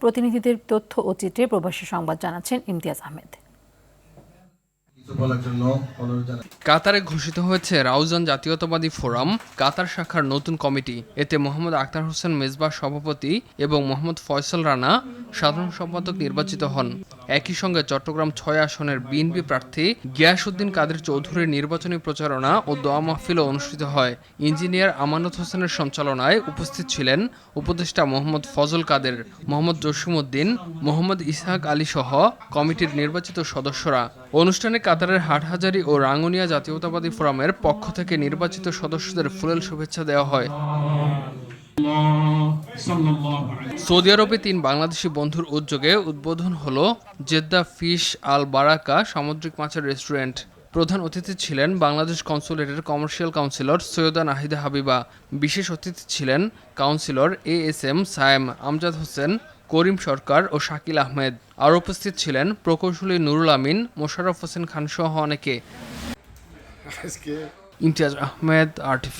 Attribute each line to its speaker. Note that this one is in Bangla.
Speaker 1: প্রতিনিধিদের তথ্য ও চিত্রে প্রবাসী সংবাদ জানাচ্ছেন ইমতিয়াজ আহমেদ।
Speaker 2: কাতারে ঘোষিত হয়েছে রাউজান জাতীয়তাবাদী ফোরাম কাতার শাখার নতুন কমিটি। এতে মোহাম্মদ আখতার হোসেন মেজবাহ সভাপতি এবং মোহাম্মদ ফয়সাল রানা সাধারণ সম্পাদক নির্বাচিত হন। একই সঙ্গে চট্টগ্রাম ৬ আসনের বিএনপি প্রার্থী গিয়াসউদ্দিন কাদের চৌধুরীর নির্বাচনী প্রচারণা ও দোয়া মাহফিলও অনুষ্ঠিত হয়। ইঞ্জিনিয়ার আমানত হোসেনের সঞ্চালনায় উপস্থিত ছিলেন উপদেষ্টা মোহাম্মদ ফজল কাদের, মোহাম্মদ জসিমউদ্দিন, মোহাম্মদ ইসহাক আলী সহ কমিটির নির্বাচিত সদস্যরা। অনুষ্ঠানে কাতারের হাটহাজারী ও রাঙ্গুনিয়া জাতীয়তাবাদী ফোরামের পক্ষ থেকে নির্বাচিত সদস্যদের ফুলেল শুভেচ্ছা দেওয়া হয়। সৌদি আরবে ৩ বাংলাদেশি বন্ধুর উদ্যোগে উদ্বোধন হলো জেদ্দা ফিশ আল বারাকা সামুদ্রিক মাছের রেস্টুরেন্ট। প্রধান অতিথি ছিলেন বাংলাদেশ কনসুলেটের কমার্শিয়াল কাউন্সিলর সৈয়দা নাহিদা হাবিবা। বিশেষ অতিথি ছিলেন কাউন্সিলর ASM সায়েম, আমজাদ হোসেন, করিম সরকার ও শাকিল আহমেদ। আর উপস্থিত ছিলেন প্রকৌশলী নুরুল আমিন, মোশাররফ হোসেন খান সহ অনেকে। ইমতিয়াজ আহমেদ, RTV।